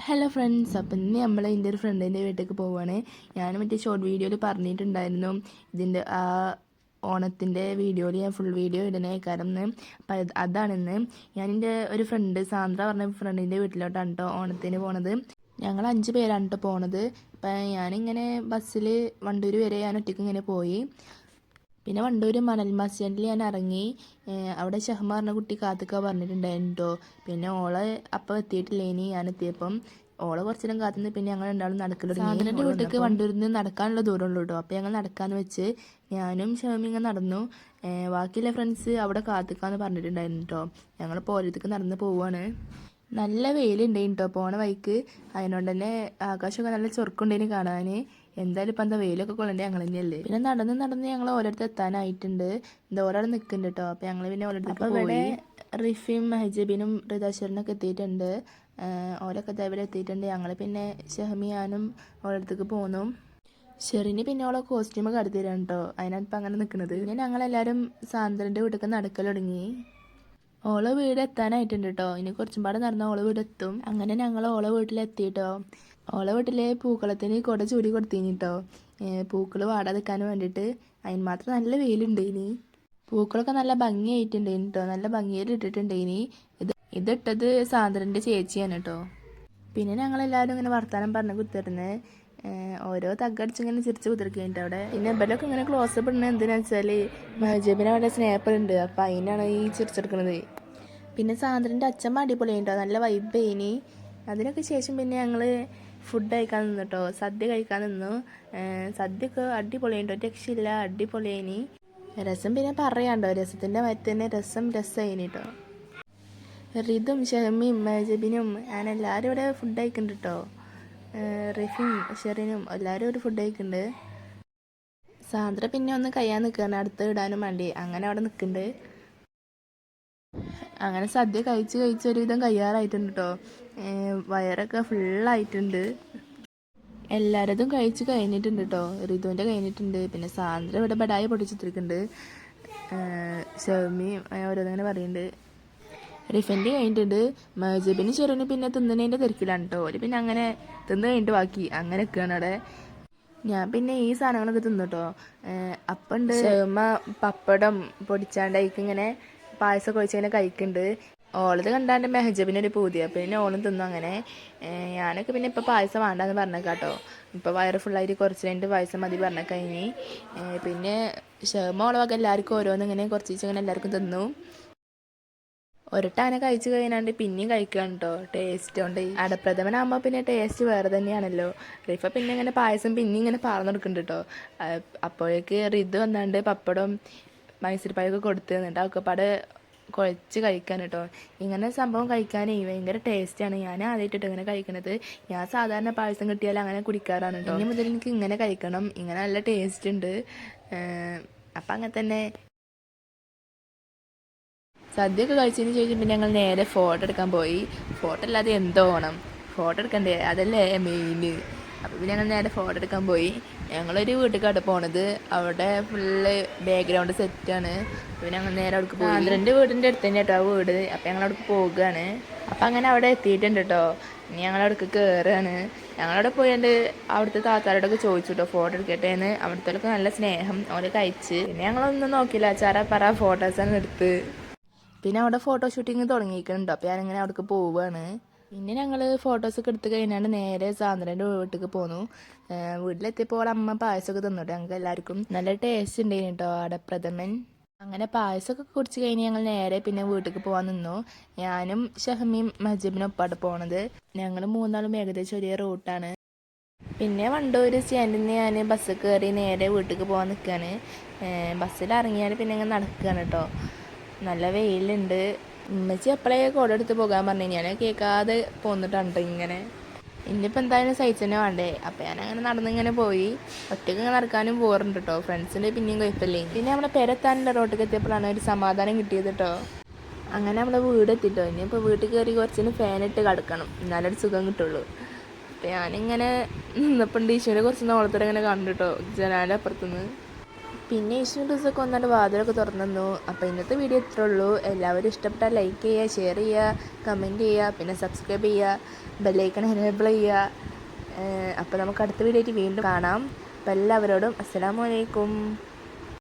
Hello friends, അപ്പം ഇന്ന് നമ്മൾ എൻ്റെ ഒരു ഫ്രണ്ടിൻ്റെ വീട്ടിലേക്ക് പോവുകയാണ്. ഞാൻ മറ്റേ ഷോർട്ട് വീഡിയോയിൽ പറഞ്ഞിട്ടുണ്ടായിരുന്നു ഇതിൻ്റെ ഓണത്തിൻ്റെ വീഡിയോയിൽ ഞാൻ ഫുൾ വീഡിയോ ഇടുന്ന കാരണം അപ്പം അതാണിന്ന്. ഞാനെൻ്റെ ഒരു ഫ്രണ്ട് സാന്ദ്ര പറഞ്ഞ ഫ്രണ്ടിൻ്റെ വീട്ടിലോട്ടാണ് കേട്ടോ ഓണത്തിന് പോണത്. ഞങ്ങൾ 5 പേരാണ് കേട്ടോ പോണത്. അപ്പം ഞാനിങ്ങനെ ബസ്സിൽ വണ്ടൂർ വരെ ഞാൻ ഒറ്റയ്ക്ക് ഇങ്ങനെ പോയി. പിന്നെ വണ്ടൂർ മണൽ ബസ് സ്റ്റാൻഡിൽ ഞാൻ ഇറങ്ങി. അവിടെ ഷഹ്മ പറഞ്ഞ കുട്ടി കാത്തുക്കാൻ പറഞ്ഞിട്ടുണ്ടായിരുന്നു കേട്ടോ. പിന്നെ ഓളെ അപ്പം എത്തിയിട്ടില്ലേനി. ഞാൻ എത്തിയപ്പം ഓളെ കുറച്ച് നേരം കാത്തുനിന്ന് പിന്നെ ഞങ്ങൾ രണ്ടാളും നടക്കൽ തുടങ്ങി. സാന്ദ്രൻ്റെ വീട്ടിലേക്ക് വണ്ടൂരിൽ നിന്ന് നടക്കാനുള്ള ദൂരമുള്ളൂ കേട്ടോ. അപ്പോൾ ഞങ്ങൾ നടക്കാമെന്ന് വെച്ച് ഞാനും ഷഹ്മയും ഇങ്ങനെ നടന്നു. ബാക്കിയുള്ള ഫ്രണ്ട്സ് അവിടെ കാത്തുക്കാന്ന് പറഞ്ഞിട്ടുണ്ടായിരുന്നു കേട്ടോ. ഞങ്ങൾ പോരത്തേക്ക് നടന്ന് പോവുകയാണ്. നല്ല വെയിലുണ്ടായിരുന്നു കേട്ടോ പോണ വഴിക്ക്. അതിനോണ്ട് തന്നെ ആകാശമൊക്കെ നല്ല ചൊറുക്കുണ്ടായിരുന്നു കാണാൻ. എന്തായാലും ഇപ്പം എന്താ വെയിലൊക്കെ കൊള്ളണ്ടേ ഞങ്ങൾ തന്നെയല്ലേ. പിന്നെ നടന്ന് ഞങ്ങൾ ഓരോരുത്തർ എത്താനായിട്ടുണ്ട്. എന്താ ഒരാൾ നിൽക്കുന്നുണ്ട് കേട്ടോ. അപ്പോൾ ഞങ്ങൾ പിന്നെ ഓരോരുത്തർക്ക് പോയി. റിഫയും മെഹജബിനും ഋതാശ്വരനൊക്കെ എത്തിയിട്ടുണ്ട്. ഓരൊക്കെ ഇവിടെ എത്തിയിട്ടുണ്ട്. ഞങ്ങൾ പിന്നെ ഷഹമിയാനും ഓരോരുത്തർക്ക് പോന്നു. ഷെറിന് പിന്നെ ഓളെ കോസ്റ്റ്യൂം കടത്തിരാണ് കേട്ടോ. അതിനാണ് ഇപ്പം അങ്ങനെ നിൽക്കുന്നത്. പിന്നെ ഞങ്ങളെല്ലാവരും സാന്ദ്രൻ്റെ വീട്ടിലേക്ക് നടക്കൽ തുടങ്ങി. ഓളെ വീട് എത്താനായിട്ടുണ്ട് കേട്ടോ. ഇനി കുറച്ചും പാടെ നടന്നാൽ ഓളെ വീട് എത്തും. അങ്ങനെ ഞങ്ങൾ ഓളെ വീട്ടിലെത്തിയിട്ടോ. ഓളെ വീട്ടിലെ പൂക്കളത്തിന് കുട ചൂടി കൊടുത്തിനി കേട്ടോ. പൂക്കൾ വാടാതിരിക്കാൻ വേണ്ടിയിട്ട്. അതിന് മാത്രം നല്ല വെയിലുണ്ട്. ഇനി പൂക്കളൊക്കെ നല്ല ഭംഗിയായിട്ടുണ്ടായിന് കേട്ടോ. നല്ല ഭംഗിയിൽ ഇട്ടിട്ടുണ്ടായിനി. ഇതിട്ടത് സാന്ദ്രൻ്റെ ചേച്ചിയാണ് കേട്ടോ. പിന്നെ ഞങ്ങളെല്ലാവരും ഇങ്ങനെ വർത്താനം പറഞ്ഞ് കുത്തിരുന്ന് ഓരോ തగ్గടിച്ച് ഇങ്ങനെ ചിരിച്ച് കുത്തിരിക്കുന്നുണ്ട് അവിടെ. പിന്നെ ഇവരൊക്കെ ഇങ്ങനെ ക്ലോസപ്പ് ഇടുന്നത് എന്തിനാണെന്ന് വെച്ചാൽ മെഹജബിന് അവിടെ സ്നേപ്പർ ഉണ്ട്. അപ്പം അതിനാണ് ഈ ചിരിച്ചെടുക്കുന്നത്. പിന്നെ സാന്ദ്രൻ്റെ അച്ഛമ്മ അടിപൊളിയുണ്ടോ. നല്ല വൈബേനി. അതിനൊക്കെ ശേഷം പിന്നെ ഞങ്ങൾ ഫുഡ് കഴിക്കാൻ നിന്നു കേട്ടോ. സദ്യ കഴിക്കാൻ നിന്നു. സദ്യയൊക്കെ അടിപൊളിയുണ്ടോ. രക്ഷയില്ല, അടിപൊളിയേനി. രസം പിന്നെ പറയാണ്ടോ. രസത്തിൻ്റെ മരത്ത് തന്നെ രസമായിനി കേട്ടോ. റിതും ഷഹമിയും മെഹജബിനും ഞാൻ എല്ലാവരും ഇവിടെ ഫുഡ് കഴിക്കുന്നുണ്ട് കേട്ടോ. റിഫയും ഷെറിനും എല്ലാവരും ഒരു ഫുഡ് കഴിക്കുന്നുണ്ട്. സാന്ദ്ര പിന്നെ ഒന്ന് കഴിയാൻ നിൽക്കുകയാണ് അടുത്ത് ഇടാനും വേണ്ടി. അങ്ങനെ അവിടെ നിൽക്കുന്നുണ്ട്. അങ്ങനെ സദ്യ കഴിച്ച് ഒരുവിധം കഴിയാറായിട്ടുണ്ട് കേട്ടോ. വയറൊക്കെ ഫുള്ളായിട്ടുണ്ട്. എല്ലാവരതും കഴിച്ച് കഴിഞ്ഞിട്ടുണ്ട് കേട്ടോ. ഋതുവിൻ്റെ കഴിഞ്ഞിട്ടുണ്ട്. പിന്നെ സാന്ദ്ര ഇവിടെ ബടായി പൊടിച്ചിട്ടിരിക്കുന്നുണ്ട്. ഷമി ഓരോന്നിങ്ങനെ പറയുന്നുണ്ട്. റിഫൻ്റെ കഴിഞ്ഞിട്ടുണ്ട്. മെഹജബിന് ചെറുന് പിന്നെ തിന്നതിൻ്റെ തിരക്കിലാണ് കേട്ടോ. ഒരു പിന്നെ അങ്ങനെ തിന്ന് കഴിഞ്ഞിട്ട് ബാക്കി അങ്ങനെ നിൽക്കുകയാണ് അവിടെ. ഞാൻ പിന്നെ ഈ സാധനങ്ങളൊക്കെ തിന്നു കേട്ടോ. അപ്പം ഉണ്ട് ഷമ പപ്പടം പൊടിച്ചാണ്ടായിക്ക് ഇങ്ങനെ പായസമൊക്കെ ഒഴിച്ചിങ്ങനെ കഴിക്കുന്നുണ്ട്. ഓളത് കണ്ടാണ്ട് മെഹജബിനൊരു പൂതി. അപ്പം പിന്നെ ഓളും തിന്നു. അങ്ങനെ ഞാനൊക്കെ പിന്നെ ഇപ്പോൾ പായസം വേണ്ടാന്ന് പറഞ്ഞേക്കാട്ടോ. ഇപ്പോൾ വയറ് ഫുള്ളായിട്ട് കുറച്ച് കഴിഞ്ഞിട്ട് പായസം മതി പറഞ്ഞ കഴിഞ്ഞ്. പിന്നെ ഷമ ഓളവൊക്കെ എല്ലാവർക്കും ഓരോന്നിങ്ങനെ കുറച്ചിങ്ങനെ എല്ലാവർക്കും തിന്നു. ഒരട്ടങ്ങനെ കഴിച്ച് കഴിഞ്ഞാണ്ട് പിന്നെയും കഴിക്കുകയാണ് കേട്ടോ. ടേസ്റ്റ് കൊണ്ട് അടപ്രഥമനാകുമ്പോൾ പിന്നെ ടേസ്റ്റ് വേറെ തന്നെയാണല്ലോ. റിഫ പിന്നെ ഇങ്ങനെ പായസം പിന്നെ ഇങ്ങനെ പാർന്നു കൊടുക്കുന്നുണ്ട് കേട്ടോ. അപ്പോഴേക്ക് റിതു വന്നാണ്ട് പപ്പടം മൈസൂർ പായൊക്കെ കൊടുത്ത് തന്നിട്ട് അതൊക്കെ പാടെ കുഴച്ച് കഴിക്കാൻ കേട്ടോ. ഇങ്ങനെ സംഭവം കഴിക്കാനേ ഭയങ്കര ടേസ്റ്റാണ്. ഞാൻ ആദ്യമായിട്ടിട്ട് ഇങ്ങനെ കഴിക്കണത്. ഞാൻ സാധാരണ പായസം കിട്ടിയാൽ അങ്ങനെ കുടിക്കാറാണ് കേട്ടോ. ഇനി മുതൽ എനിക്ക് ഇങ്ങനെ കഴിക്കണം. ഇങ്ങനെ നല്ല ടേസ്റ്റ് ഉണ്ട്. അപ്പം അങ്ങനെ തന്നെ സദ്യയൊക്കെ കഴിച്ചതിന് ശേഷം പിന്നെ ഞങ്ങൾ നേരെ ഫോട്ടോ എടുക്കാൻ പോയി. ഫോട്ടോ അല്ലാതെ എന്തോ ഓണം, ഫോട്ടോ എടുക്കണ്ടേ, അതല്ലേ മെയിൻ. അപ്പോൾ പിന്നെ ഞങ്ങൾ നേരെ ഫോട്ടോ എടുക്കാൻ പോയി. ഞങ്ങളൊരു വീട്ടിലേക്കാണ് പോണത്. അവിടെ ഫുള്ള് ബാക്ക്ഗ്രൗണ്ട് സെറ്റാണ്. അപ്പോൾ ഞങ്ങൾ നേരെ അവിടേക്ക് പോയി. സാന്ദ്രൻ്റെ വീടിൻ്റെ അടുത്ത് തന്നെ കേട്ടോ ആ വീട്. അപ്പോൾ ഞങ്ങൾ അവിടേക്ക് പോകുകയാണ്. അപ്പം അങ്ങനെ അവിടെ എത്തിയിട്ടുണ്ട് കേട്ടോ. ഇനി ഞങ്ങളവിടേക്ക് കയറുകയാണ്. ഞങ്ങളവിടെ പോയാണ്ട് അവിടുത്തെ താത്താരോടൊക്കെ ചോദിച്ചു കേട്ടോ ഫോട്ടോ എടുക്കട്ടെ എന്ന്. അവിടുത്തെ നല്ല സ്നേഹം ഓരോ കഴിച്ച്. പിന്നെ ഞങ്ങളൊന്നും നോക്കിയില്ല, ചറ ഫോട്ടോസാണ് എടുത്ത്. പിന്നെ അവിടെ ഫോട്ടോ ഷൂട്ടിങ് തുടങ്ങിയിരിക്കുന്നുണ്ട്. അപ്പോൾ ഞാനിങ്ങനെ അവിടേക്ക് പോവുകയാണ്. പിന്നെ ഞങ്ങൾ ഫോട്ടോസൊക്കെ എടുത്ത് കഴിഞ്ഞാണ്ട് നേരെ സാന്ദ്രൻ്റെ വീട്ടിലേക്ക് പോന്നു. വീട്ടിലെത്തിയപ്പോൾ അമ്മ പായസമൊക്കെ തന്നിട്ട് ഞങ്ങൾക്ക് എല്ലാവർക്കും നല്ല ടേസ്റ്റ് ഉണ്ടായിരുന്നു കേട്ടോ അടപ്രഥമൻ. അങ്ങനെ പായസമൊക്കെ കുടിച്ച് കഴിഞ്ഞ് ഞങ്ങൾ നേരെ പിന്നെ വീട്ടിലേക്ക് പോകാൻ നിന്നു. ഞാനും ഷഹമിയും മെഹജബിനും ഒപ്പാണ് പോണത്. ഞങ്ങൾ മൂന്നാളും ഏകദേശം ഒരേ റൂട്ടാണ്. പിന്നെ വണ്ടൂർ സ്റ്റാൻഡിൽ നിന്ന് ഞാൻ ബസ് കയറി നേരെ വീട്ടിലേക്ക് പോകാൻ നിൽക്കുകയാണ്. ബസ്സിൽ ഇറങ്ങിയാൽ പിന്നെ ഇങ്ങനെ നടക്കുകയാണ് കേട്ടോ. നല്ല വെയിലുണ്ട്. ഉമ്മച്ചി എപ്പോഴേ കുട എടുത്ത് പോകാൻ പറഞ്ഞു. ഞാൻ കേൾക്കാതെ പോന്നിട്ടുണ്ട് ഇങ്ങനെ. ഇന്നിപ്പോൾ എന്തായാലും സഹിച്ച് തന്നെ വേണ്ടേ. അപ്പോൾ ഞാനങ്ങനെ നടന്നിങ്ങനെ പോയി. ഒറ്റയ്ക്ക് ഇങ്ങനെ നടക്കാനും പോറുണ്ട് കേട്ടോ. ഫ്രണ്ട്സിൻ്റെ പിന്നെയും കുഴപ്പമില്ലേ. പിന്നെ നമ്മളെ പെരത്താനുള്ള റോട്ടിലേക്ക് എത്തിയപ്പോഴാണ് ഒരു സമാധാനം കിട്ടിയത് കേട്ടോ. അങ്ങനെ നമ്മളെ വീട് എത്തിട്ടോ. ഇനിയിപ്പോൾ വീട്ടിൽ കയറി കുറച്ചിന് ഫാനിട്ട് കിടക്കണം, എന്നാലൊരു സുഖം കിട്ടുള്ളൂ. അപ്പോൾ ഞാനിങ്ങനെ നിന്നപ്പോൾ ഈശോനെ കുറച്ച് നോളത്തോടെ ഇങ്ങനെ കണ്ടു കേട്ടോ ജനാലിൻ്റെ അപ്പുറത്തുനിന്ന്. പിന്നെ ഈശ്വരൻ ദിവസമൊക്കെ വന്നിട്ട് വാതിലൊക്കെ തുറന്നു. അപ്പോൾ ഇന്നത്തെ വീഡിയോ ഇത്രേ ഉള്ളൂ. എല്ലാവരും ഇഷ്ടപ്പെട്ടാൽ ലൈക്ക് ചെയ്യുക, ഷെയർ ചെയ്യുക, കമൻറ്റ് ചെയ്യുക, പിന്നെ സബ്സ്ക്രൈബ് ചെയ്യുക, ബെല്ലൈക്കൺ എനേബിൾ ചെയ്യുക. അപ്പോൾ നമുക്ക് അടുത്ത വീഡിയോ ആയിട്ട് വീണ്ടും കാണാം. അപ്പോൾ എല്ലാവരോടും അസ്സലാമു അലൈക്കും.